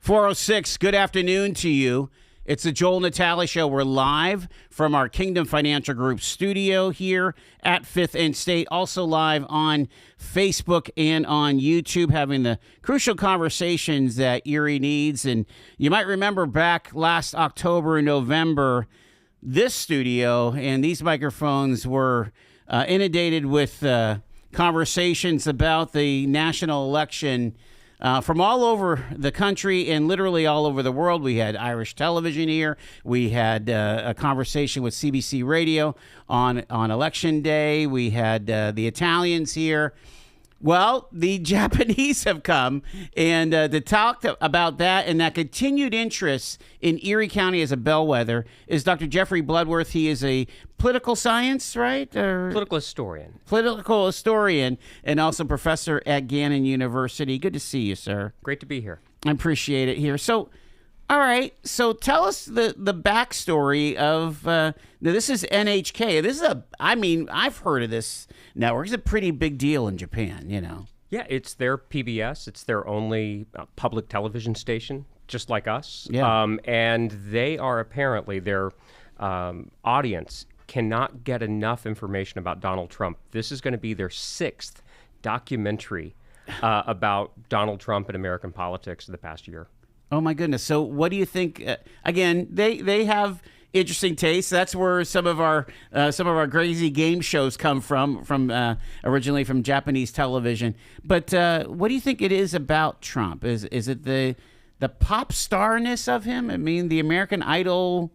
406, good afternoon to you. It's the Joel Natale Show. We're live from our Kingdom Financial Group studio here at 5th and State. Also live on Facebook and on YouTube, having the crucial conversations that Erie needs. And you might remember back last October and November, this studio and these microphones were inundated with conversations about the national election from all over the country and literally all over the world. We had Irish television here. We had a conversation with CBC Radio on Election Day. We had the Italians here. Well, the Japanese have come, and to talk about that and that continued interest in Erie County as a bellwether is Dr. Jeffrey Bloodworth. He is a political science, right? Political historian. Political historian and also professor at Gannon University. Good to see you, sir. Great to be here. I appreciate it here. So, all right. So tell us the backstory of, now this is NHK. This is I've heard of this network. It's a pretty big deal in Japan, you know. Yeah, it's their PBS. It's their only public television station, just like us. Yeah. And they are apparently, their audience cannot get enough information about Donald Trump. This is going to be their 6th documentary about Donald Trump and American politics in the past year. Oh, my goodness. So what do you think? Again, they have interesting tastes. That's where some of our crazy game shows come from originally from Japanese television. But what do you think it is about Trump? Is it the pop starness of him? I mean, the American Idol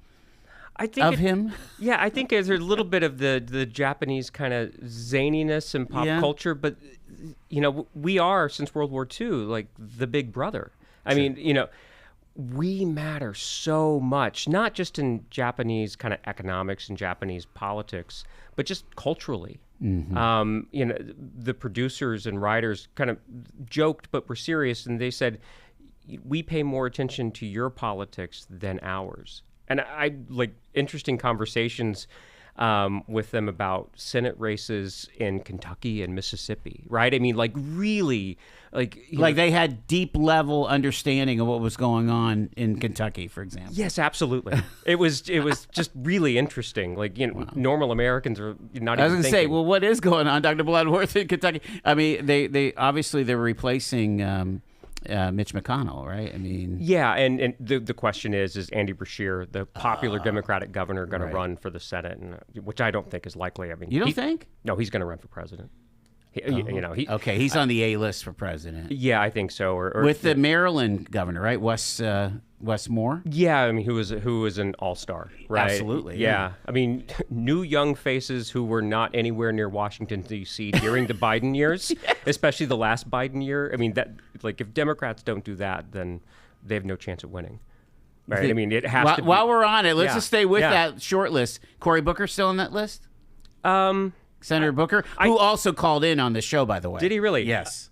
him? Yeah, I think there's a little bit of the Japanese kind of zaniness in pop culture. But, you know, we are, since World War II, like the big brother. I mean, you know, we matter so much, not just in Japanese kind of economics and Japanese politics, but just culturally. Mm-hmm. You know, the producers and writers kind of joked, but were serious, and they said, we pay more attention to your politics than ours. And I like interesting conversations with them about Senate races in Kentucky and Mississippi, right? I mean, like really, like they had deep level understanding of what was going on in Kentucky, for example. Yes, absolutely. It was just really interesting. Like, you know, wow. Normal Americans are not. I was going to say, well, what is going on, Dr. Bloodworth, in Kentucky? I mean, they obviously they're replacing Mitch McConnell, right? I mean, yeah, and the question is Andy Beshear, the popular Democratic governor, going to run for the Senate, and which I don't think is likely. I mean, you don't think? No, he's going to run for president. You know, he's on the A list for president. Yeah, I think so. Or with the Maryland governor, right? Wes Moore. Yeah, I mean, who was an all-star, right? Absolutely. Yeah. I mean, new young faces who were not anywhere near Washington D.C. during the Biden years, yes. Especially the last Biden year. I mean, that like if Democrats don't do that, then they have no chance at winning. Right? I mean, it has to be. While we're on it, let's just stay with that short list. Cory Booker still on that list? Senator Booker, who also called in on the show, by the way. Did he really? Yes.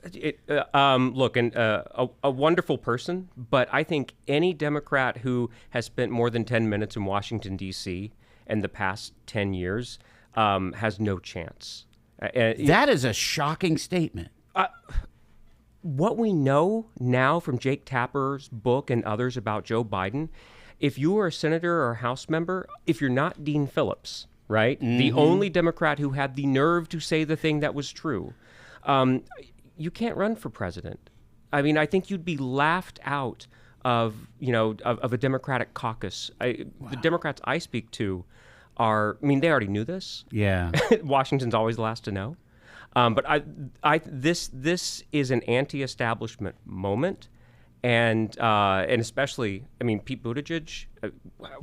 Look, a wonderful person, but I think any Democrat who has spent more than 10 minutes in Washington, D.C. in the past 10 years has no chance. That is a shocking statement. What we know now from Jake Tapper's book and others about Joe Biden, if you are a senator or a House member, if you're not Dean Phillips, right? Mm-hmm. The only Democrat who had the nerve to say the thing that was true. You can't run for president. I mean, I think you'd be laughed out of a Democratic caucus. The Democrats I speak to they already knew this. Yeah. Washington's always the last to know. But this is an anti-establishment moment. And especially, I mean, Pete Buttigieg,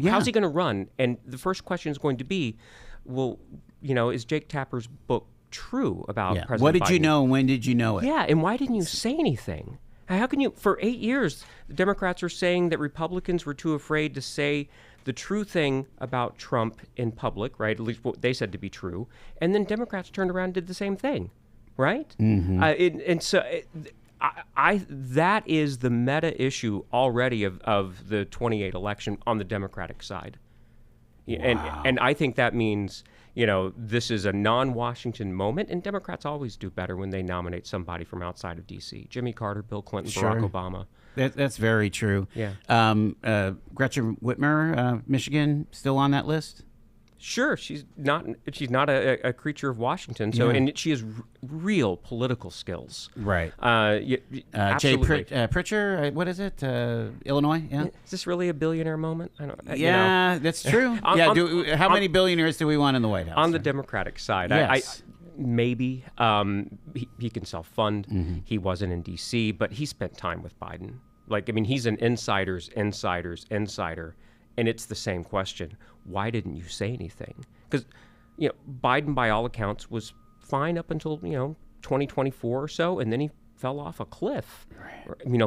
how's he going to run? And the first question is going to be, well, you know, is Jake Tapper's book true about President Biden? What did you know and when did you know it? Yeah, and why didn't you say anything? How can you, for 8 years, the Democrats are saying that Republicans were too afraid to say the true thing about Trump in public, right? At least what they said to be true. And then Democrats turned around and did the same thing, right? Mm-hmm. That is the meta issue already of the 28 election on the Democratic side. And I think that means, this is a non-Washington moment, and Democrats always do better when they nominate somebody from outside of D.C. Jimmy Carter, Bill Clinton, Barack Obama. That's very true. Yeah. Gretchen Whitmer, Michigan, still on that list? Sure, she's not a creature of Washington. So, and she has real political skills. Right. Absolutely. Jay Pritchard, what is it? Illinois. Yeah. Is this really a billionaire moment? I don't. Yeah, that's true. How many billionaires do we want in the White House? On the Democratic side, yes. Maybe he can self-fund. Mm-hmm. He wasn't in D.C., but he spent time with Biden. He's an insider's insider. And it's the same question. Why didn't you say anything? Because, Biden, by all accounts, was fine up until, 2024 or so, and then he fell off a cliff,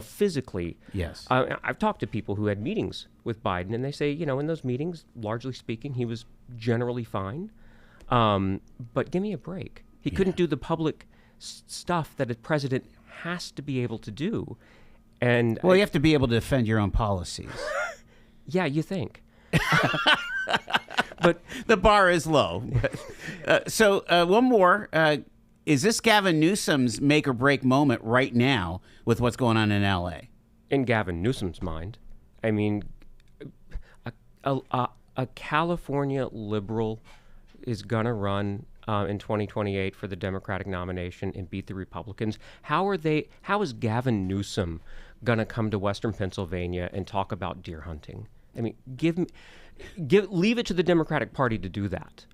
physically. Yes. I've talked to people who had meetings with Biden, and they say, in those meetings, largely speaking, he was generally fine. But give me a break. He couldn't do the public stuff that a president has to be able to do. And you have to be able to defend your own policies. Yeah, you think. But the bar is low. So one more. Is this Gavin Newsom's make or break moment right now with what's going on in L.A.? In Gavin Newsom's mind, a California liberal is going to run in 2028 for the Democratic nomination and beat the Republicans. How is Gavin Newsom going to come to Western Pennsylvania and talk about deer hunting? Leave it to the Democratic Party to do that.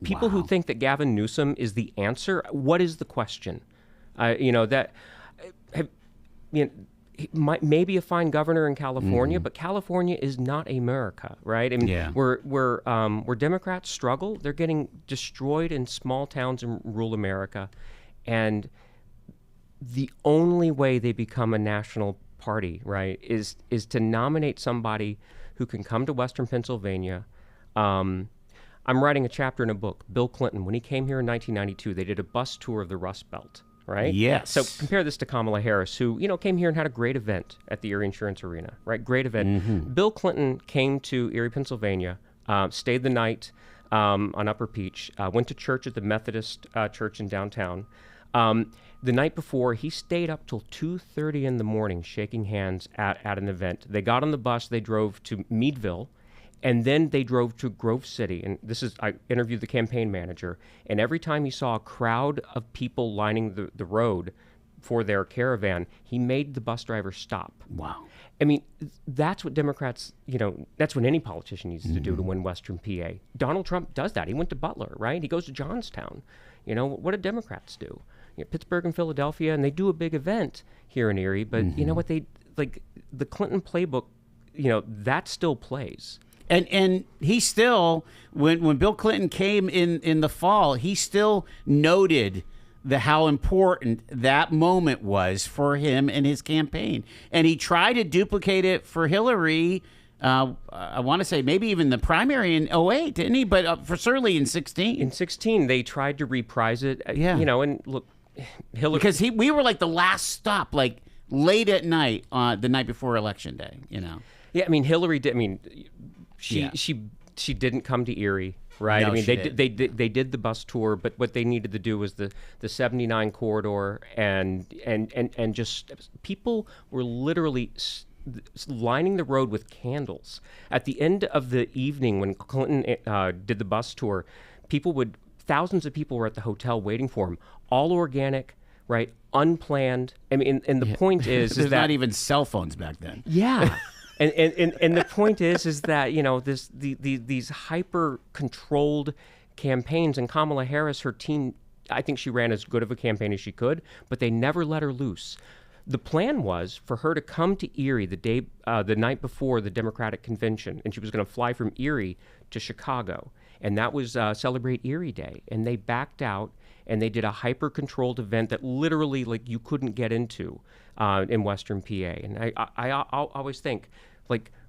People who think that Gavin Newsom is the answer, what is the question? He might maybe a fine governor in California, but California is not America, right? Where Democrats struggle, they're getting destroyed in small towns in rural America, and the only way they become a national party, right, is to nominate somebody who can come to Western Pennsylvania. I'm writing a chapter in a book. Bill Clinton, when he came here in 1992, they did a bus tour of the Rust Belt, right? Yes. So compare this to Kamala Harris, who came here and had a great event at the Erie Insurance Arena, right? Great event. Mm-hmm. Bill Clinton came to Erie, Pennsylvania, stayed the night on Upper Peach, went to church at the Methodist church in downtown. The night before, he stayed up till 2:30 in the morning shaking hands at an event. They got on the bus, they drove to Meadville, and then they drove to Grove City. And I interviewed the campaign manager, and every time he saw a crowd of people lining the road for their caravan, he made the bus driver stop. Wow. That's what Democrats, that's what any politician needs to do to win Western PA. Donald Trump does that. He went to Butler, right? He goes to Johnstown. What do Democrats do? Pittsburgh and Philadelphia, and they do a big event here in Erie, but you know what, the Clinton playbook, that still plays. And he still, when Bill Clinton came in the fall, he still noted how important that moment was for him and his campaign. And he tried to duplicate it for Hillary, I want to say maybe even the primary in 2008, didn't he? But for certainly in 2016. In 2016, they tried to reprise it, and look, Hillary... Because we were like the last stop, like late at night, the night before Election Day, Yeah, Hillary did, she didn't come to Erie, right? No, they did the bus tour, but what they needed to do was the 79 corridor, and just people were literally lining the road with candles. At the end of the evening, when Clinton did the bus tour, thousands of people were at the hotel waiting for him, all organic, right? Unplanned. And the point is there's that not even cell phones back then. Yeah. And the point is that these hyper controlled campaigns, and Kamala Harris, her team, I think she ran as good of a campaign as she could, but they never let her loose. The plan was for her to come to Erie the night before the Democratic convention, and she was going to fly from Erie to Chicago, and that was Celebrate Erie Day. And they backed out, and they did a hyper controlled event that literally you couldn't get into in Western PA. And I always think,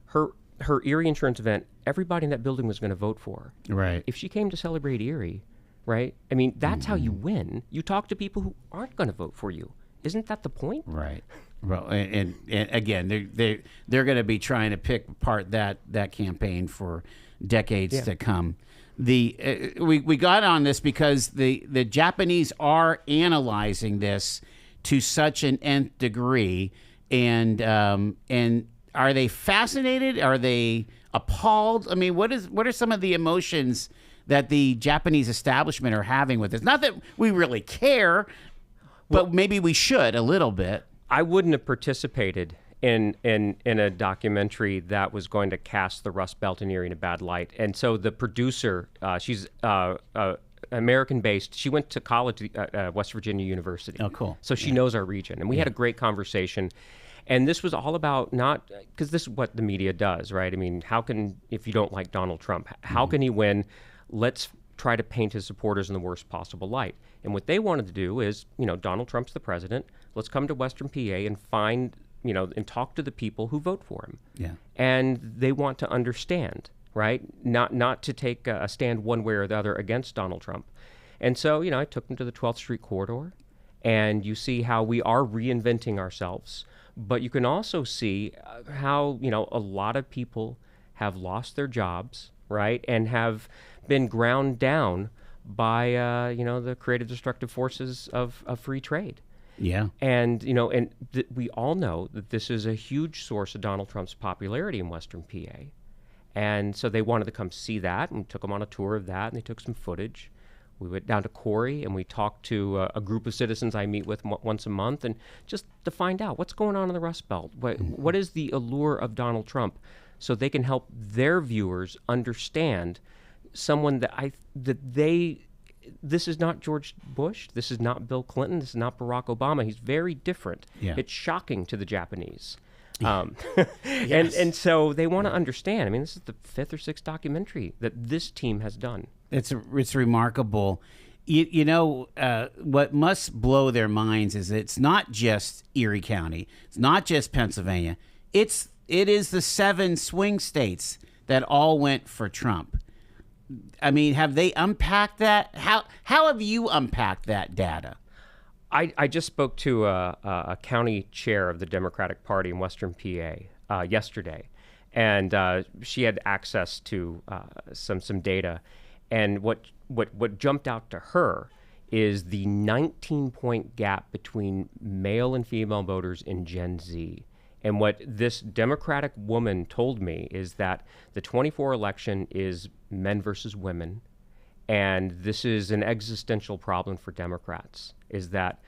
her Erie insurance event, everybody in that building was going to vote for her. Right. If she came to Celebrate Erie, right? That's how you win. You talk to people who aren't going to vote for you. Isn't that the point? Right. Well, and again, they're going to be trying to pick apart that campaign for decades to come. We got on this because the Japanese are analyzing this to such an nth degree, and are they fascinated? Are they appalled? I mean, what are some of the emotions that the Japanese establishment are having with this? Not that we really care, but maybe we should a little bit. I wouldn't have participated in a documentary that was going to cast the Rust Belt and Erie in a bad light. And so the producer, she's American-based. She went to college at West Virginia University. Oh, cool. So she knows our region. And we had a great conversation. And this was all about not, because this is what the media does, right? I mean, if you don't like Donald Trump, how can he win? Let's try to paint his supporters in the worst possible light. And what they wanted to do is, Donald Trump's the president. Let's come to Western PA and find, and talk to the people who vote for him. Yeah. And they want to understand, right? Not to take a stand one way or the other against Donald Trump. And so, I took them to the 12th Street corridor, and you see how we are reinventing ourselves. But you can also see how, a lot of people have lost their jobs, right? And have been ground down by, the creative destructive forces of free trade. Yeah. And, we all know that this is a huge source of Donald Trump's popularity in Western PA. And so they wanted to come see that, and we took them on a tour of that, and they took some footage. We went down to Corey, and we talked to a group of citizens I meet with once a month, and just to find out what's going on in the Rust Belt. What is the allure of Donald Trump, so they can help their viewers understand someone this is not George Bush, this is not Bill Clinton, this is not Barack Obama. He's very different. Yeah. It's shocking to the Japanese. Yes. And so they want to understand. I mean, this is the 5th or 6th documentary that this team has done. It's remarkable. What must blow their minds is it's not just Erie County. It's not just Pennsylvania. It is the 7 swing states that all went for Trump. I mean, have they unpacked that? How have you unpacked that data? I just spoke to a county chair of the Democratic Party in Western PA yesterday, and she had access to some data. And what jumped out to her is the 19-point gap between male and female voters in Gen Z. And what this Democratic woman told me is that the 24 election is men versus women, and this is an existential problem for Democrats, is that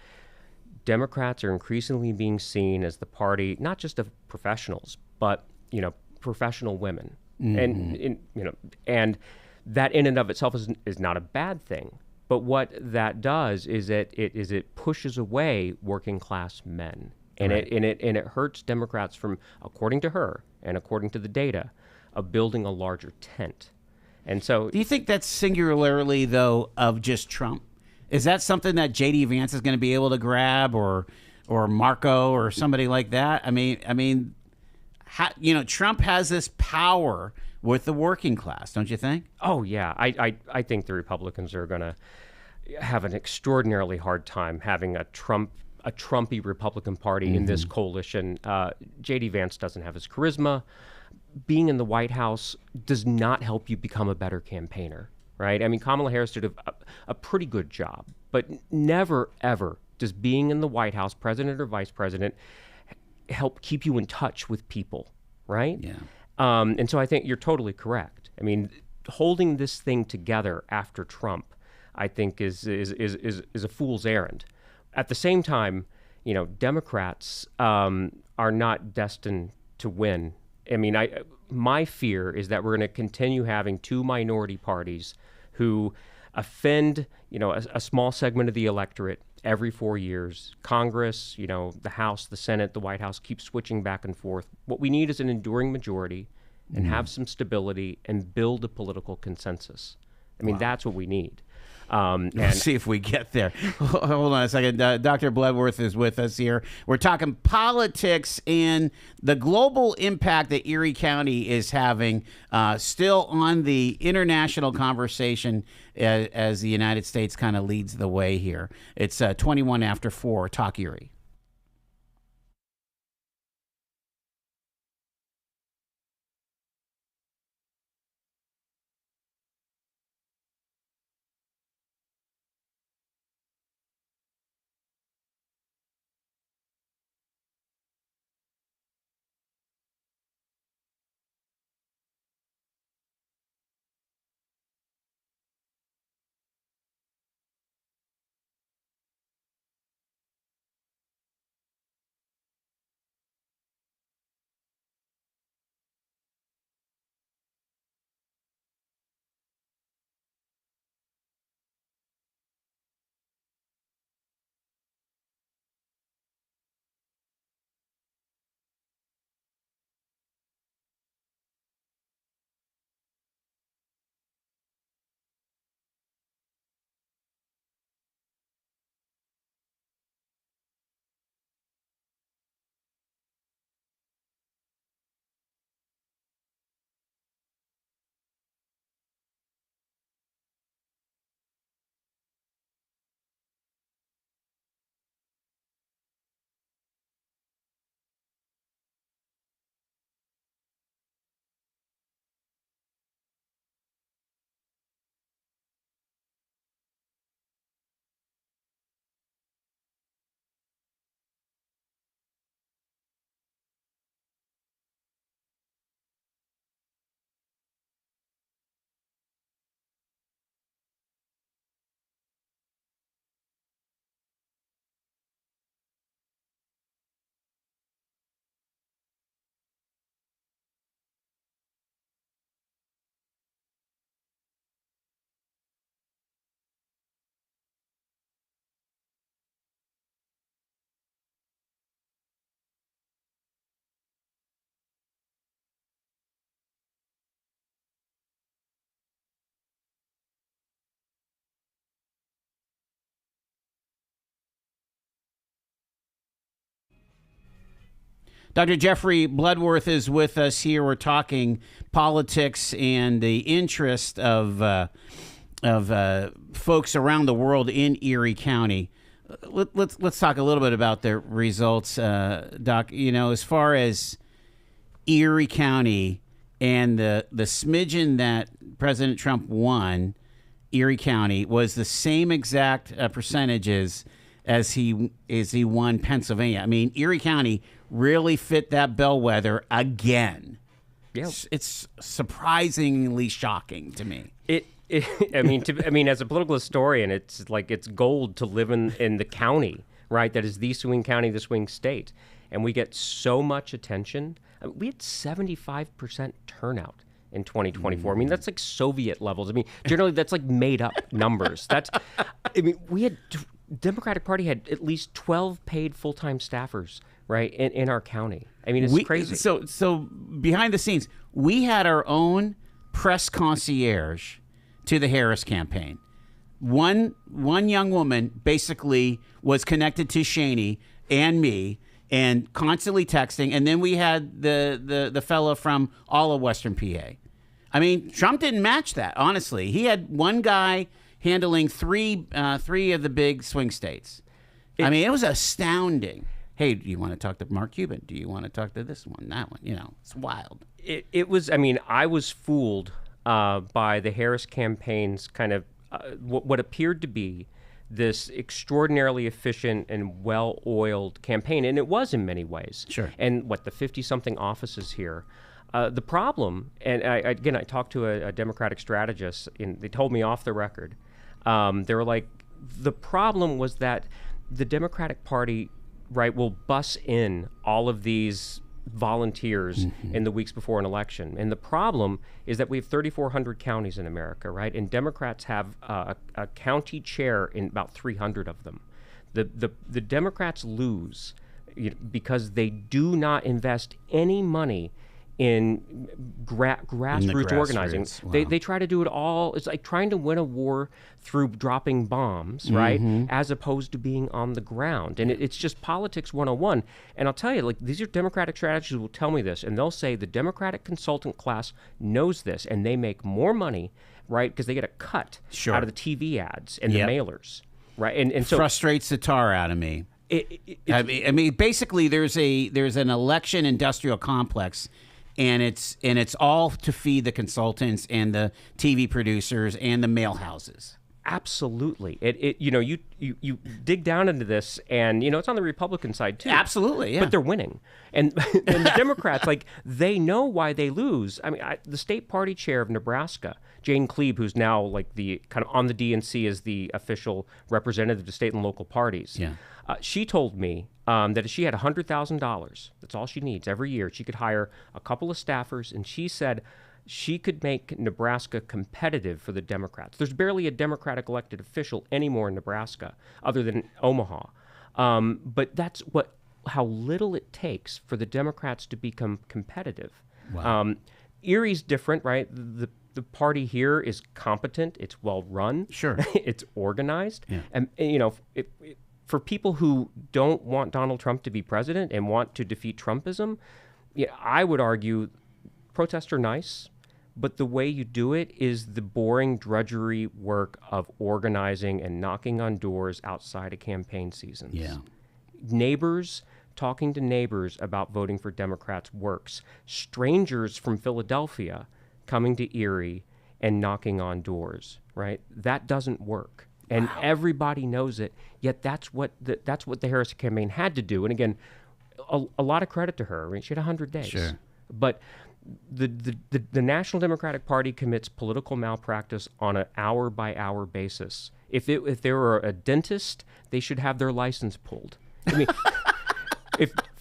Democrats are increasingly being seen as the party, not just of professionals, but, professional women. Mm-hmm. And that in and of itself is not a bad thing. But what that does is it pushes away working class men. And right. it hurts Democrats from, according to her and according to the data, of building a larger tent. And so, do you think that's singularly though of just Trump? Is that something that J.D. Vance is going to be able to grab, or Marco, or somebody like that? I mean, Trump has this power with the working class, don't you think? Oh yeah, I think the Republicans are going to have an extraordinarily hard time having a Trumpy Republican Party in this coalition. J.D. Vance doesn't have his charisma. Being in the White House does not help you become a better campaigner, right? I mean, Kamala Harris did a pretty good job, but never, ever does being in the White House, president or vice president, help keep you in touch with people, right? Yeah. And so I think you're totally correct. I mean, holding this thing together after Trump, I think is a fool's errand. At the same time, Democrats are not destined to win. I mean, my fear is that we're going to continue having 2 minority parties who offend, a small segment of the electorate every 4 years. Congress, the House, the Senate, the White House keep switching back and forth. What we need is an enduring majority and have some stability and build a political consensus. I mean, that's what we need. Let's see if we get there. Hold on a second. Dr. Bloodworth is with us here. We're talking politics and the global impact that Erie County is having still on the international conversation as the United States kind of leads the way here. It's 21 after 4. Talk Erie. Dr. Jeffrey Bloodworth is with us here. We're talking politics and the interest of folks around the world in Erie County. Let's talk a little bit about the results, Doc. As far as Erie County and the smidgen that President Trump won, Erie County was the same exact percentages as he won Pennsylvania. I mean, Erie County really fit that bellwether again. Yeah. It's surprisingly shocking to me. I mean, as a political historian, it's like it's gold to live in the county, right? That is the swing county, the swing state, and we get so much attention. We had 75% turnout in 2024. I mean, that's like Soviet levels. I mean, generally that's like made up numbers. We had Democratic Party had at least 12 paid full-time staffers, right, in our county. I mean, it's crazy. So behind the scenes, we had our own press concierge to the Harris campaign. One young woman basically was connected to Shaney and me and constantly texting. And then we had the fellow from all of Western PA. I mean, Trump didn't match that, honestly. He had one guy handling three of the big swing states. It was astounding. Hey, do you want to talk to Mark Cuban? Do you want to talk to this one, that one? It's wild. It was, I was fooled by the Harris campaign's kind of what appeared to be this extraordinarily efficient and well-oiled campaign, and it was in many ways. Sure. And the 50-something offices here. The problem, and I talked to a Democratic strategist, and they told me off the record, they were like, the problem was that the Democratic Party, right, will bus in all of these volunteers in the weeks before an election. And the problem is that we have 3,400 counties in America, right? And Democrats have a county chair in about 300 of them. The Democrats lose because they do not invest any money in grassroots organizing. Wow. They try to do it all. It's like trying to win a war through dropping bombs, right? As opposed to being on the ground. And it's just politics 101. And I'll tell you, these are Democratic strategists will tell me this, and they'll say the Democratic consultant class knows this, and they make more money, right? Because they get a cut out of the TV ads and the mailers, right? And so frustrates the tar out of me. Basically, there's an election industrial complex. And it's all to feed the consultants and the TV producers and the mail houses. Absolutely. You dig down into this, and it's on the Republican side too. Absolutely, yeah. But they're winning, and the Democrats, they know why they lose. I mean, the state party chair of Nebraska, Jane Klebe, who's now the kind of on the DNC as the official representative to state and local parties. Yeah. She told me that if she had $100,000, that's all she needs every year, she could hire a couple of staffers, and she said she could make Nebraska competitive for the Democrats. There's barely a Democratic elected official anymore in Nebraska other than Omaha. But that's how little it takes for the Democrats to become competitive. Wow. Erie's different, right? The party here is competent. It's well run. Sure. It's organized. Yeah. And for people who don't want Donald Trump to be president and want to defeat Trumpism, I would argue protests are nice, but the way you do it is the boring drudgery work of organizing and knocking on doors outside of campaign seasons. Yeah. Talking to neighbors about voting for Democrats works. Strangers from Philadelphia coming to Erie and knocking on doors, right? That doesn't work. And everybody knows it, yet that's what the Harris campaign had to do. And again, a lot of credit to her. I mean, she had 100 days. Sure. But the National Democratic Party commits political malpractice on an hour-by-hour basis. If they were a dentist, they should have their license pulled. I mean,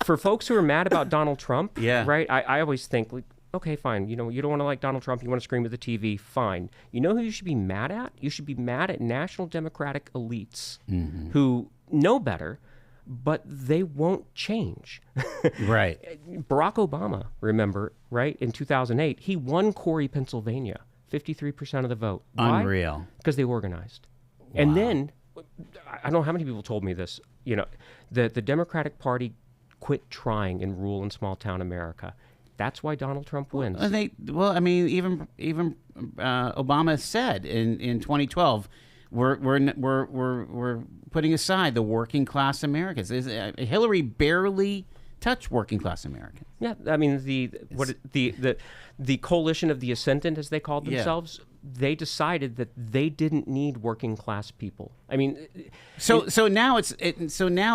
for folks who are mad about Donald Trump, right? I always think, okay, fine. You don't want to like Donald Trump. You want to scream at the TV. Fine. You know who you should be mad at? You should be mad at national Democratic elites who know better, but they won't change. Right. Barack Obama, remember, right? In 2008, he won Corey, Pennsylvania, 53% of the vote. Why? Unreal. Because they organized. Wow. And then, I don't know how many people told me this, the Democratic Party quit trying in rural and small town America. That's why Donald Trump wins. Even Obama said in 2012, we're putting aside the working class Americans. Hillary barely touched working class Americans. Yeah, I mean the coalition of the ascendant, as they called themselves, they decided that they didn't need working class people. I mean, so now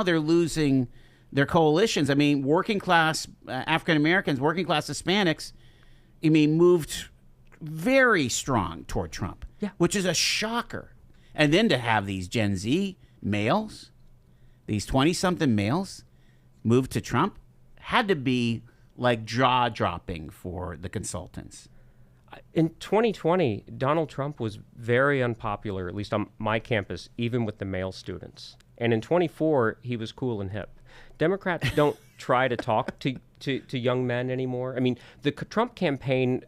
they're losing their coalitions. I mean, working class African Americans, working class Hispanics, moved very strong toward Trump, which is a shocker. And then to have these Gen Z males, these 20-something males, move to Trump, had to be like jaw-dropping for the consultants. In 2020, Donald Trump was very unpopular, at least on my campus, even with the male students. And in 24, he was cool and hip. Democrats don't try to talk to young men anymore. I mean, the Trump campaign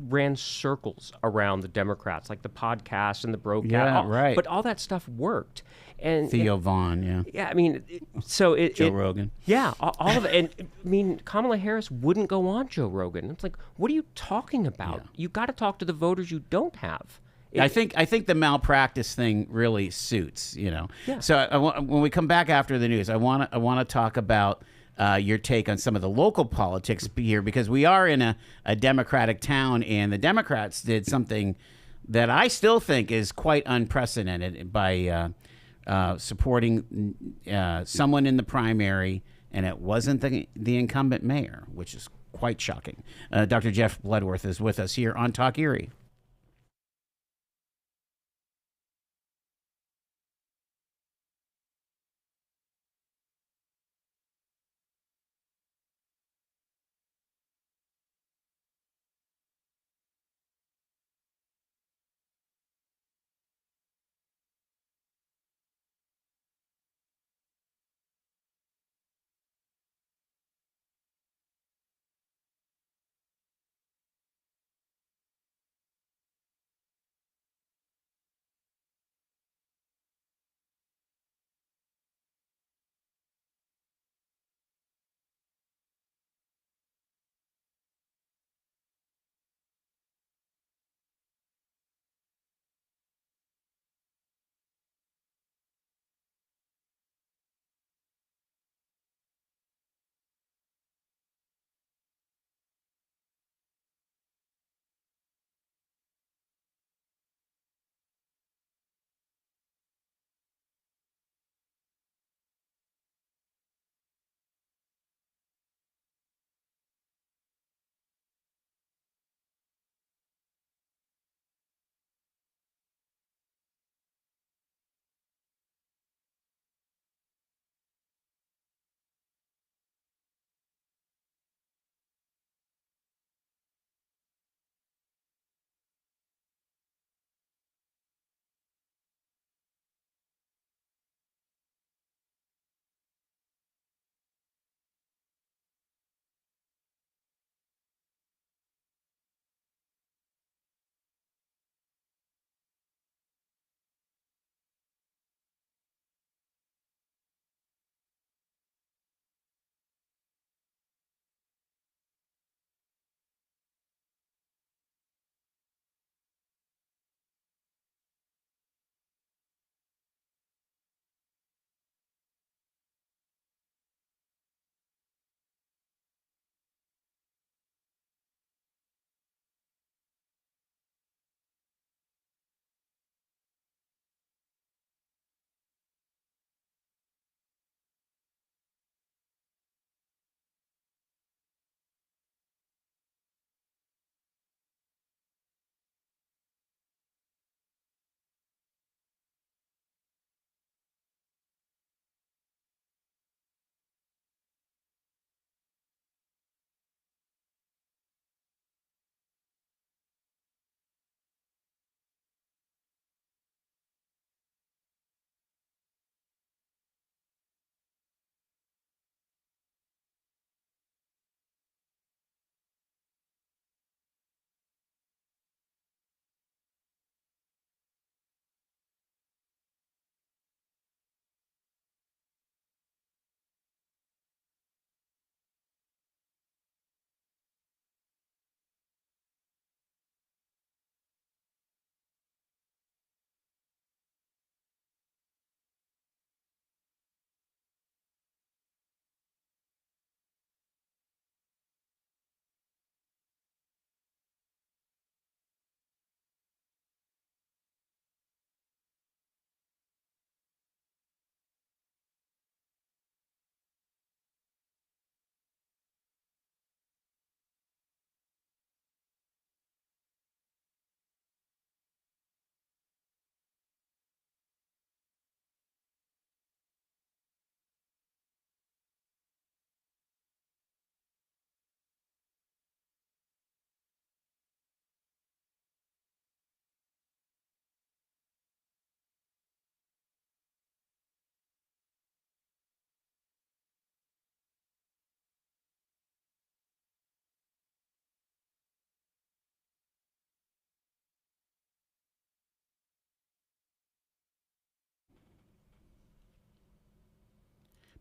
ran circles around the Democrats, like the podcast and the broadcast. Yeah, right. But all that stuff worked. And Theo Vaughn, yeah. Yeah, I mean, Joe Rogan. Yeah, all of it. And I mean, Kamala Harris wouldn't go on Joe Rogan. It's like, what are you talking about? Yeah. You got to talk to the voters you don't have. I think the malpractice thing really suits, Yeah. So when we come back after the news, I want to talk about your take on some of the local politics here, because we are in a Democratic town, and the Democrats did something that I still think is quite unprecedented by supporting someone in the primary, and it wasn't the incumbent mayor, which is quite shocking. Dr. Jeff Bloodworth is with us here on Talk Erie.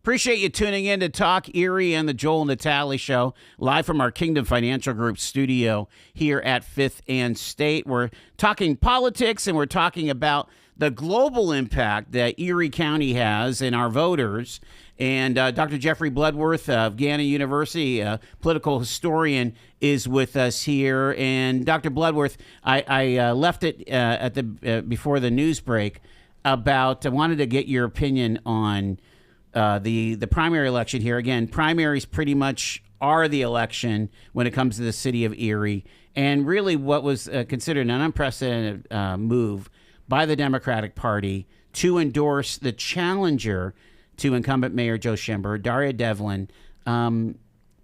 Appreciate you tuning in to Talk Erie and the Joel Natale Show, live from our Kingdom Financial Group studio here at 5th and State. We're talking politics, and we're talking about the global impact that Erie County has in our voters. And Dr. Jeffrey Bloodworth of Gannon University, a political historian, is with us here. And Dr. Bloodworth, I left it at the before the news break about, I wanted to get your opinion on the primary election here. Again, primaries pretty much are the election when it comes to the city of Erie, and really what was considered an unprecedented move by the Democratic Party to endorse the challenger to incumbent Mayor Joe Schember, Daria Devlin,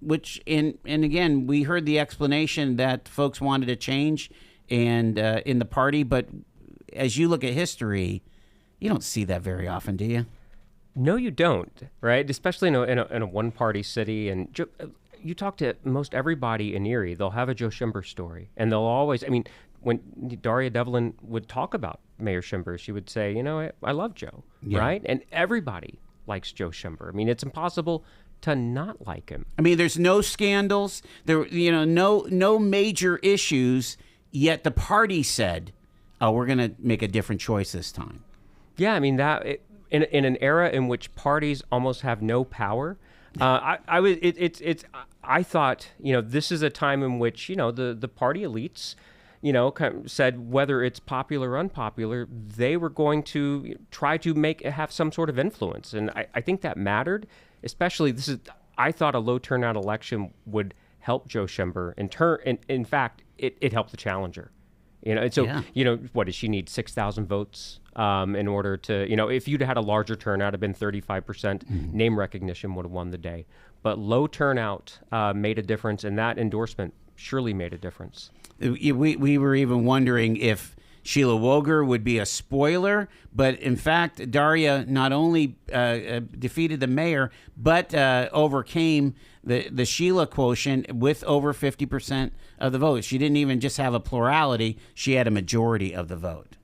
which, and again, we heard the explanation that folks wanted a change and in the party, but as you look at history, you don't see that very often, do you? No, you don't, right? Especially in a one-party city. And you talk to most everybody in Erie, they'll have a Joe Schember story. And they'll always, I mean, when Daria Devlin would talk about Mayor Schember, she would say, I love Joe, right? And everybody likes Joe Schember. I mean, it's impossible to not like him. I mean, there's no scandals, no major issues, yet the party said, oh, we're going to make a different choice this time. Yeah, I mean, in an era in which parties almost have no power, I thought, this is a time in which, the party elites, kind of said whether it's popular or unpopular, they were going to try to have some sort of influence. And I think that mattered, especially I thought a low turnout election would help Joe Schember. In fact, it helped the challenger. What does she need? 6,000 votes in order to, if you'd had a larger turnout, it'd been 35%, name recognition would have won the day. But low turnout made a difference, and that endorsement surely made a difference. We were even wondering if Sheila Woger would be a spoiler, but in fact, Daria not only defeated the mayor, but overcame the Sheila quotient with over 50% of the vote. She didn't even just have a plurality; she had a majority of the vote.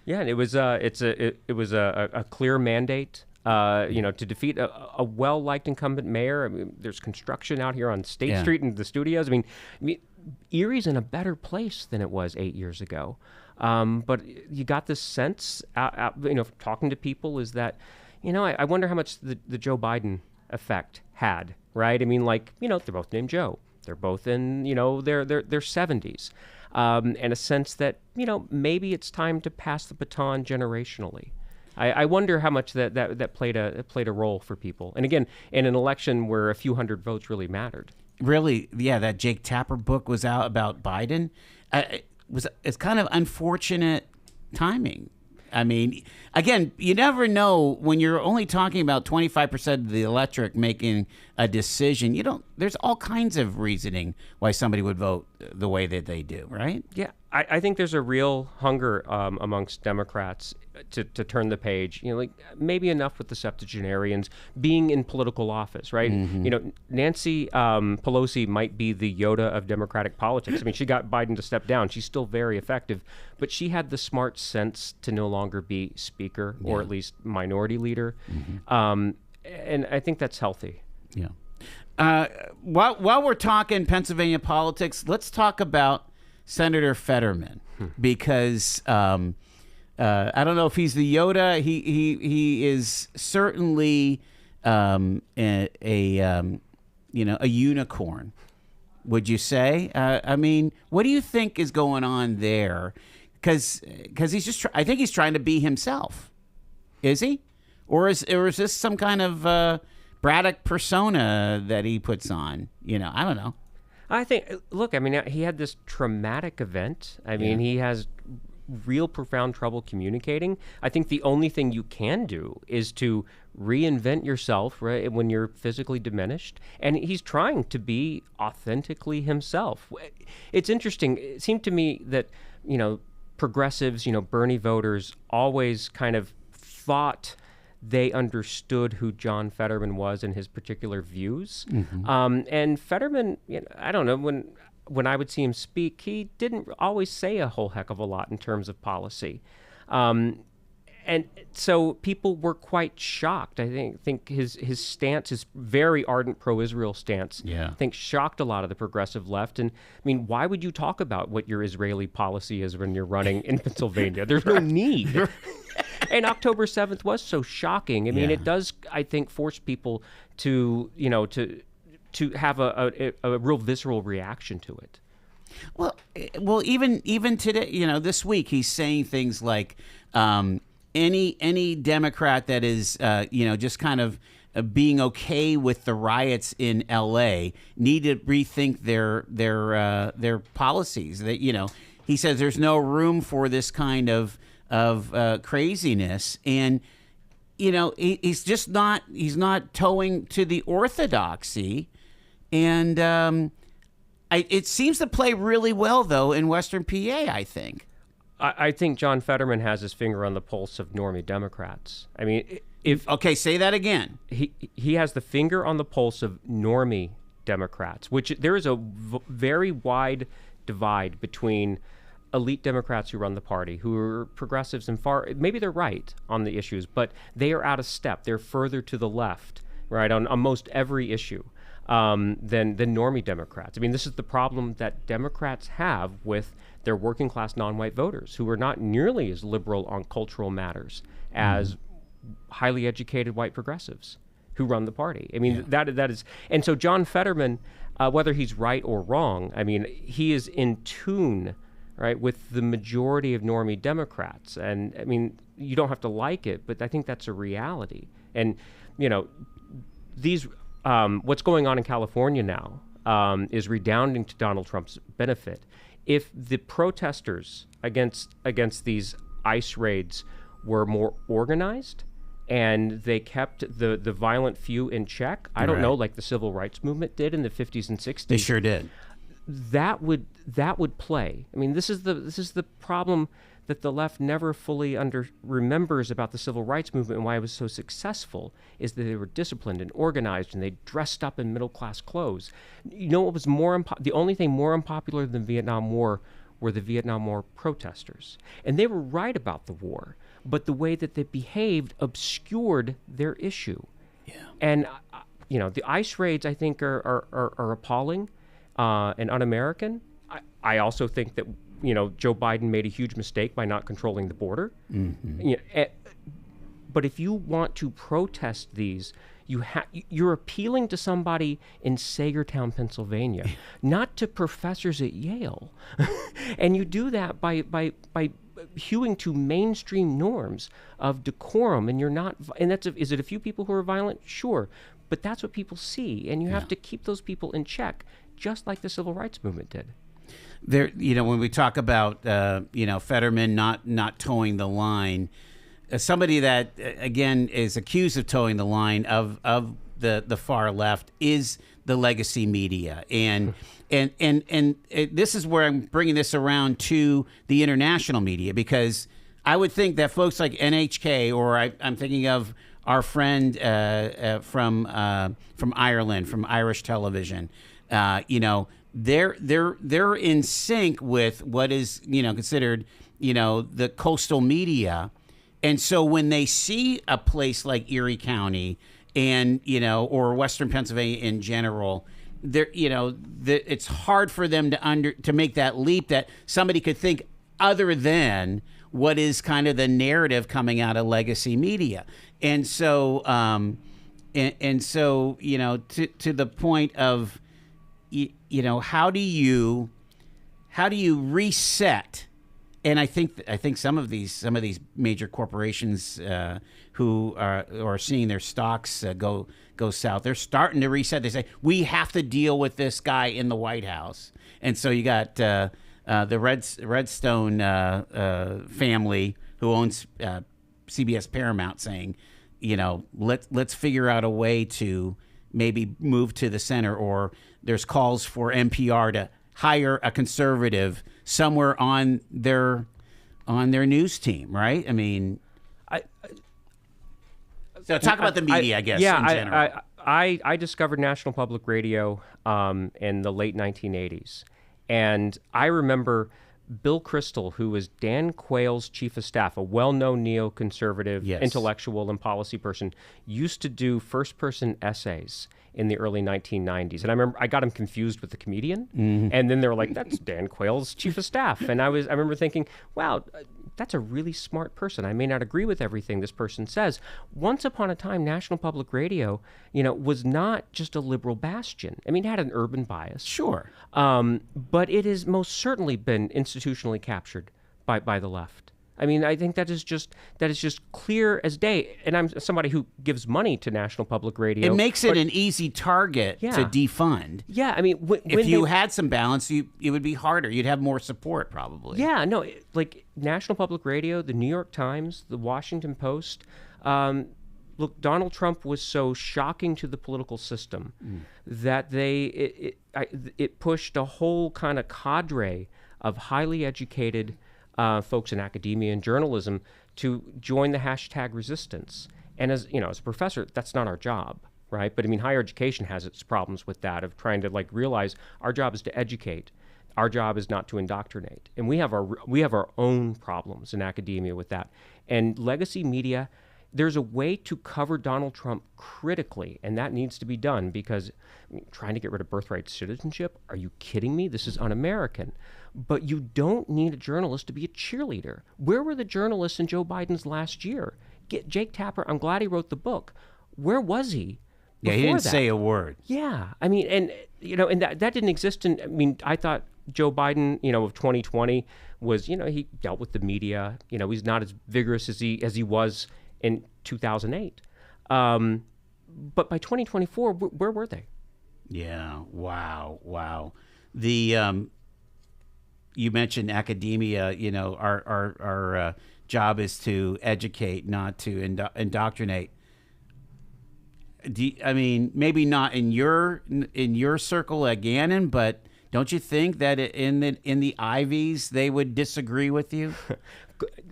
Yeah, and it was a clear mandate. To defeat a well-liked incumbent mayor. I mean, there's construction out here on State Street and the studios. I mean, Erie's in a better place than it was 8 years ago. But you got this sense, talking to people, is that, I wonder how much the Joe Biden effect had, right? I mean, they're both named Joe. They're both in, their 70s. And a sense that, maybe it's time to pass the baton generationally. I wonder how much that played a role for people. And again, in an election where a few hundred votes really mattered. Really, yeah, that Jake Tapper book was out about Biden. It's kind of unfortunate timing. I mean, again, you never know when you're only talking about 25% of the electorate making a decision. There's all kinds of reasoning why somebody would vote the way that they do, right? Yeah, I think there's a real hunger amongst Democrats to turn the page. Maybe enough with the septuagenarians being in political office, right? Mm-hmm. Nancy Pelosi might be the Yoda of Democratic politics. I mean, she got Biden to step down. She's still very effective, but she had the smart sense to no longer be speaker or at least minority leader. Mm-hmm. And I think that's healthy. Yeah. While we're talking Pennsylvania politics, let's talk about Senator Fetterman, because I don't know if he's the Yoda. He is certainly a unicorn. Would you say? I mean, what do you think is going on there? Because he's just I think he's trying to be himself. Is he? Or is this some kind of Braddock persona that he puts on? I don't know. I think, look, I mean, he had this traumatic event. I mean, he has real profound trouble communicating. I think the only thing you can do is to reinvent yourself, right, when you're physically diminished. And he's trying to be authentically himself. It's interesting. It seemed to me that, progressives, Bernie voters always kind of thought they understood who John Fetterman was and his particular views. Mm-hmm. And Fetterman, I don't know, when I would see him speak, he didn't always say a whole heck of a lot in terms of policy. And And so people were quite shocked. I think his stance, his very ardent pro-Israel stance, I think shocked a lot of the progressive left. And I mean, why would you talk about what your Israeli policy is when you're running in Pennsylvania? There's no need. And October 7th was so shocking. I mean, it does, I think, force people to, to have a real visceral reaction to it. Well, even today, this week, he's saying things like, any Democrat that is, just kind of being okay with the riots in L.A. need to rethink their policies. That he says there's no room for this kind of craziness, and he's not towing to the orthodoxy, and it seems to play really well though in Western PA. I think. I think John Fetterman has his finger on the pulse of normie Democrats. I mean, say that again. He has the finger on the pulse of normie Democrats, which there is a very wide divide between elite Democrats who run the party, who are progressives and maybe they're right on the issues, but they are out of step. They're further to the left, right, on most every issue than normie Democrats. I mean, this is the problem that Democrats have with their working class non-white voters, who are not nearly as liberal on cultural matters as highly educated white progressives who run the party. I mean, that is, and so John Fetterman, whether he's right or wrong, I mean, he is in tune, right, with the majority of normie Democrats. And I mean, you don't have to like it, but I think that's a reality. And these what's going on in California now is redounding to Donald Trump's benefit. If the protesters against these ICE raids were more organized and they kept the violent few in check, I don't know, like the civil rights movement did in the 50s and 60s. They sure did. That would play. I mean, this is the problem that the left never fully remembers about the civil rights movement and why it was so successful, is that they were disciplined and organized and they dressed up in middle-class clothes. You know what was the only thing more unpopular than the Vietnam War were the Vietnam War protesters. And they were right about the war, but the way that they behaved obscured their issue. Yeah. And, the ICE raids, I think, are appalling and un-American. I also think that Joe Biden made a huge mistake by not controlling the border. Mm-hmm. But if you want to protest these, you're appealing to somebody in Sagertown, Pennsylvania, not to professors at Yale. And you do that by hewing to mainstream norms of decorum, and is it a few people who are violent? Sure. But that's what people see, and you have to keep those people in check, just like the civil rights movement did. There, when we talk about, Fetterman not towing the line, somebody that again is accused of towing the line of the far left is the legacy media, and this is where I'm bringing this around to the international media, because I would think that folks like NHK, or I'm thinking of our friend from Ireland, from Irish television, they're in sync with what is considered the coastal media, and so when they see a place like Erie County and or Western Pennsylvania in general, it's hard for them to make that leap that somebody could think other than what is kind of the narrative coming out of legacy media, and so to the point of how do you reset? And I think some of these major corporations who are seeing their stocks go south, they're starting to reset. They say we have to deal with this guy in the White House, and so you got the Redstone family who owns CBS Paramount saying, let's figure out a way to maybe move to the center, or there's calls for NPR to hire a conservative somewhere on their news team, right? I mean, so talk about the media, I guess. Yeah, in general. I discovered National Public Radio in the late 1980s, and I remember Bill Kristol, who was Dan Quayle's chief of staff, a well-known neoconservative intellectual and policy person, used to do first-person essays in the early 1990s. And I remember I got him confused with the comedian. And then they were like, that's Dan Quayle's chief of staff. And I remember thinking, wow, that's a really smart person. I may not agree with everything this person says. Once upon a time, National Public Radio, was not just a liberal bastion. I mean, it had an urban bias. Sure. But it has most certainly been institutionally captured by the left. I mean, I think that is just clear as day. And I'm somebody who gives money to National Public Radio. It makes it an easy target to defund. Yeah, I mean, if you had some balance, it would be harder. You'd have more support, probably. Yeah, no, like National Public Radio, the New York Times, the Washington Post. Look, Donald Trump was so shocking to the political system that it pushed a whole kind of cadre of highly educated folks in academia and journalism to join the hashtag resistance. And as a professor, that's not our job, right? But I mean, higher education has its problems with that, of trying to realize our job is to educate. Our job is not to indoctrinate. And we have our own problems in academia with that. And legacy media, there's a way to cover Donald Trump critically, and that needs to be done because trying to get rid of birthright citizenship, are you kidding me? This is un-American. But you don't need a journalist to be a cheerleader. Where were the journalists in Joe Biden's last year? Jake Tapper, I'm glad he wrote the book. Where was he? Yeah, he didn't say a word. Yeah, I mean, and that didn't exist I thought Joe Biden, of 2020 was, he dealt with the media. He's not as vigorous as he was in 2008. But by 2024, where were they? Yeah. Wow. You mentioned academia. Our job is to educate, not to indoctrinate. Maybe not in your circle at Gannon, but don't you think that in the Ivies they would disagree with you?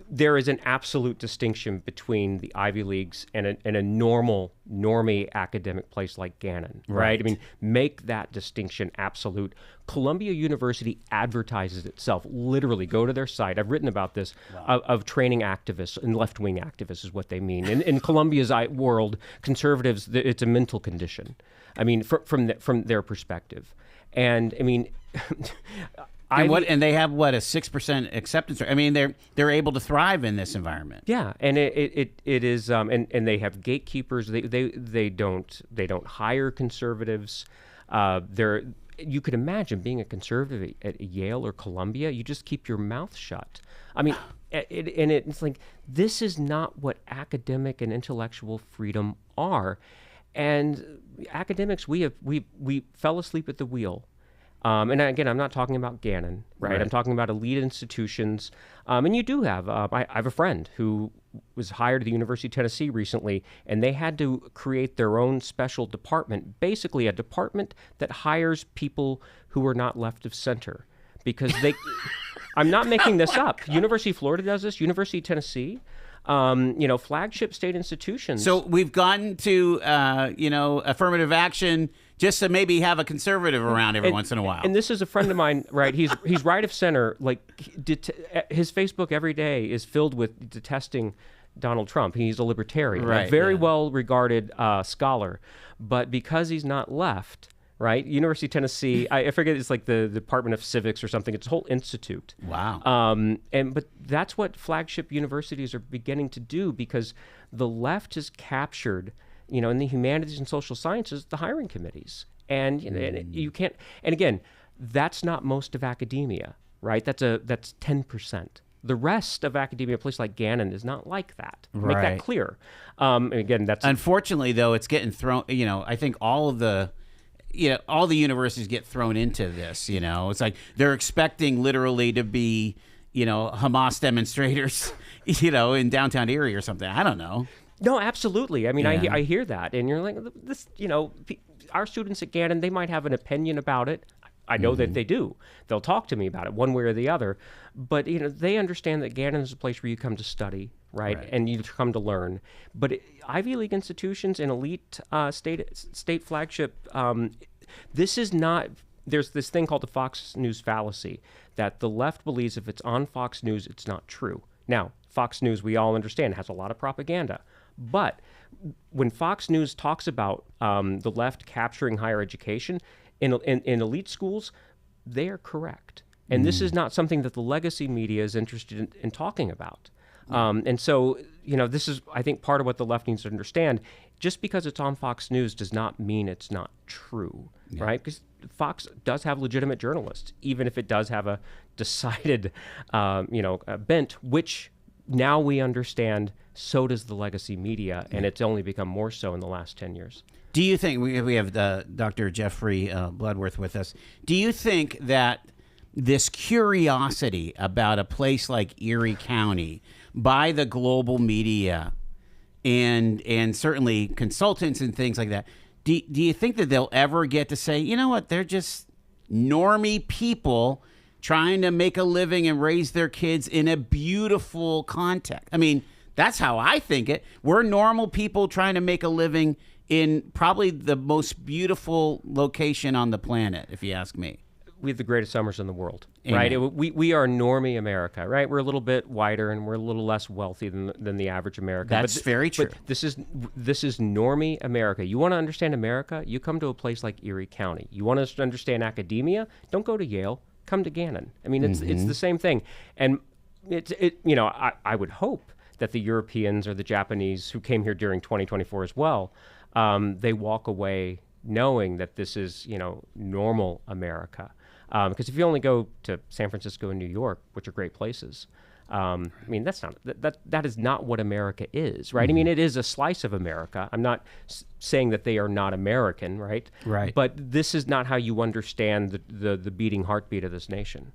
There is an absolute distinction between the Ivy Leagues and a normie academic place like Gannon, right? I mean, make that distinction absolute. Columbia University advertises itself, literally. Go to their site. I've written about this, of training activists, and left-wing activists is what they mean. In Columbia's world, conservatives, it's a mental condition. I mean, from their perspective. And I mean... And they have a 6% acceptance rate. I mean, they're able to thrive in this environment. Yeah, and it is, and they have gatekeepers. They don't hire conservatives. You could imagine being a conservative at Yale or Columbia. You just keep your mouth shut. I mean, it's like, this is not what academic and intellectual freedom are. And academics, we fell asleep at the wheel. And again, I'm not talking about Gannon, right? I'm talking about elite institutions. And you do have, I have a friend who was hired at the University of Tennessee recently, and they had to create their own special department, basically a department that hires people who are not left of center. Because I'm not making this up. University of Florida does this, University of Tennessee. Flagship state institutions. So we've gotten to, affirmative action just to maybe have a conservative around every once in a while. And this is a friend of mine, right? He's right of center. His Facebook every day is filled with detesting Donald Trump. He's a libertarian, a very well regarded scholar, but because he's not left. Right, University of Tennessee. I forget. It's like the Department of Civics or something. It's a whole institute. Wow. But that's what flagship universities are beginning to do, because the left has captured, in the humanities and social sciences, the hiring committees, and you can't. And again, that's not most of academia, right? That's 10%. The rest of academia, a place like Gannon, is not like that. Make that clear. And again, that's unfortunately though, it's getting thrown. I think all the universities get thrown into this, It's like they're expecting literally to be, Hamas demonstrators, in downtown Erie or something. I don't know. No, absolutely. I mean, I hear that. And you're like, this, our students at Gannon, they might have an opinion about it. I know that they do. They'll talk to me about it one way or the other. But, they understand that Gannon is a place where you come to study, right? And you come to learn. But Ivy League institutions and elite state flagship, this is not there's this thing called the Fox News fallacy, that the left believes if it's on Fox News, it's not true. Now, Fox News, we all understand, has a lot of propaganda. But when Fox News talks about the left capturing higher education in elite schools, they are correct. And this is not something that the legacy media is interested in talking about. And so, this is, I think, part of what the left needs to understand. Just because it's on Fox News does not mean it's not true, right? Because Fox does have legitimate journalists, even if it does have a decided, a bent, which now we understand so does the legacy media, and it's only become more so in the last 10 years. Do you think, we have Dr. Jeffrey Bloodworth with us, do you think that this curiosity about a place like Erie County by the global media and certainly consultants and things like that, do you think that they'll ever get to say, you know what, they're just normie people trying to make a living and raise their kids in a beautiful context? I mean, that's how I think it. We're normal people trying to make a living in probably the most beautiful location on the planet, if you ask me. We have the greatest summers in the world, Amen. Right? We are normie America, right? We're a little bit whiter and we're a little less wealthy than the average American. That's very true. But this is normie America. You want to understand America? You come to a place like Erie County. You want to understand academia? Don't go to Yale. Come to Gannon. I mean, it's the same thing. And I would hope that the Europeans or the Japanese who came here during 2024 as well, they walk away knowing that this is, normal America. Because if you only go to San Francisco and New York, which are great places, I mean, that is not what America is, right? I mean, it is a slice of America. I'm not saying that they are not American, right? Right. But this is not how you understand the beating heartbeat of this nation.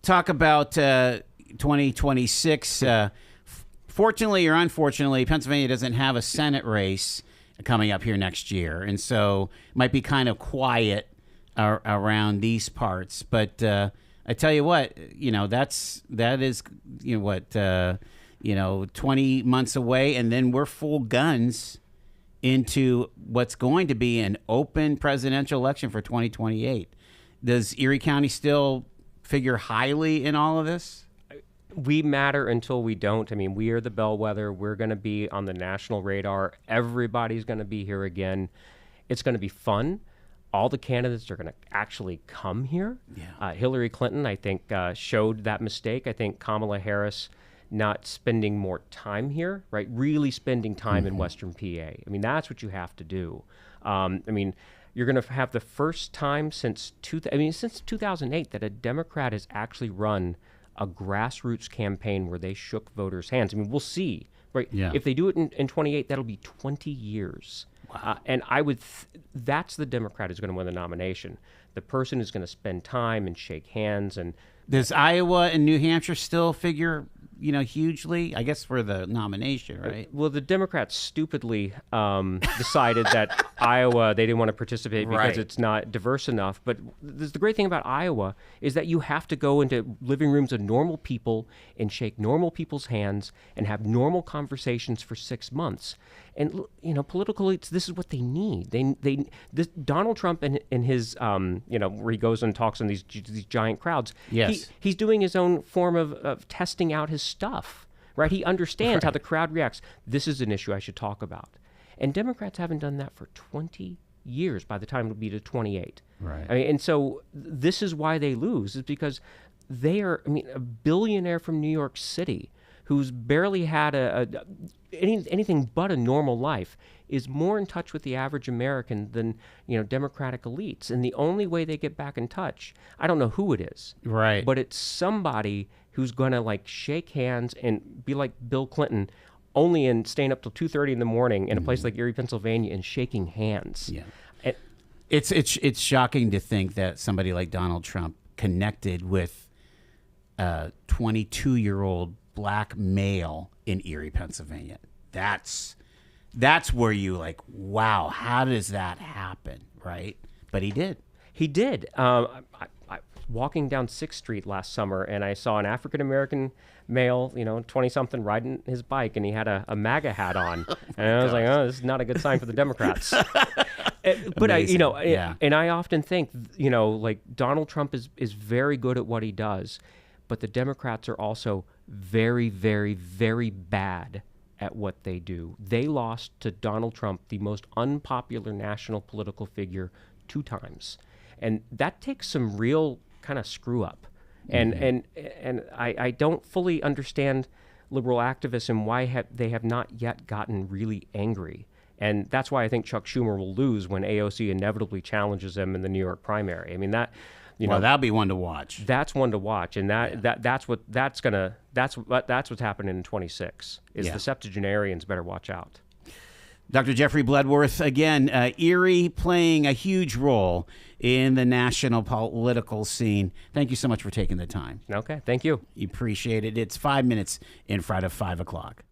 Talk about 2026. Fortunately or unfortunately, Pennsylvania doesn't have a Senate race coming up here next year, and so it might be kind of quiet around these parts. But I tell you what, that is 20 months away, and then we're full guns into what's going to be an open presidential election for 2028. Does Erie County still figure highly in all of this? We matter until we don't. I mean, we are the bellwether. We're going to be on the national radar. Everybody's going to be here again. It's going to be fun. All the candidates are going to actually come here. Yeah. Hillary Clinton, I think, showed that mistake. I think Kamala Harris not spending more time here, right? Really spending time in Western PA. I mean, that's what you have to do. You're going to have the first time since 2008 that a Democrat has actually run a grassroots campaign where they shook voters' hands. I mean, we'll see, right? Yeah. If they do it in 28, that'll be 20 years. Wow. And I would, that's the Democrat who's going to win the nomination. The person who's going to spend time and shake hands. And does Iowa and New Hampshire still figure, hugely? I guess for the nomination, right? Well, the Democrats stupidly decided that Iowa, they didn't want to participate because it's not diverse enough. But the great thing about Iowa is that you have to go into living rooms of normal people and shake normal people's hands and have normal conversations for 6 months. And, political elites, this is what they need. Donald Trump and his, where he goes and talks in these giant crowds, yes. He's doing his own form of testing out his stuff, right? He understands how the crowd reacts. This is an issue I should talk about. And Democrats haven't done that for 20 years by the time it'll be to 28. Right. And so this is why they lose, is because they are, a billionaire from New York City who's barely had anything but a normal life is more in touch with the average American than, Democratic elites. And the only way they get back in touch, I don't know who it is. Right. But it's somebody who's going to shake hands and be like Bill Clinton, only in staying up till 2:30 in the morning in a place like Erie, Pennsylvania, and shaking hands. Yeah. And it's shocking to think that somebody like Donald Trump connected with a 22-year-old black male in Erie, Pennsylvania. That's where you wow, how does that happen, right? But he did. He did. I walking down 6th Street last summer, and I saw an African-American male, 20-something, riding his bike, and he had a MAGA hat on. And I was like, oh, this is not a good sign for the Democrats. But Amazing. and I often think, like Donald Trump is very good at what he does, but the Democrats are also very, very, very bad at what they do. They lost to Donald Trump, the most unpopular national political figure, 2 times. And that takes some real kind of screw up. And I don't fully understand liberal activists and why they have not yet gotten really angry. And that's why I think Chuck Schumer will lose when AOC inevitably challenges him in the New York primary. I mean, that'll be one to watch. That's one to watch, and that's what's happening in 26. Is the septuagenarians better watch out. Dr. Jeffrey Bloodworth, again, Erie playing a huge role in the national political scene. Thank you so much for taking the time. Okay, thank you. Appreciate it. It's 5 minutes in front of 5 o'clock.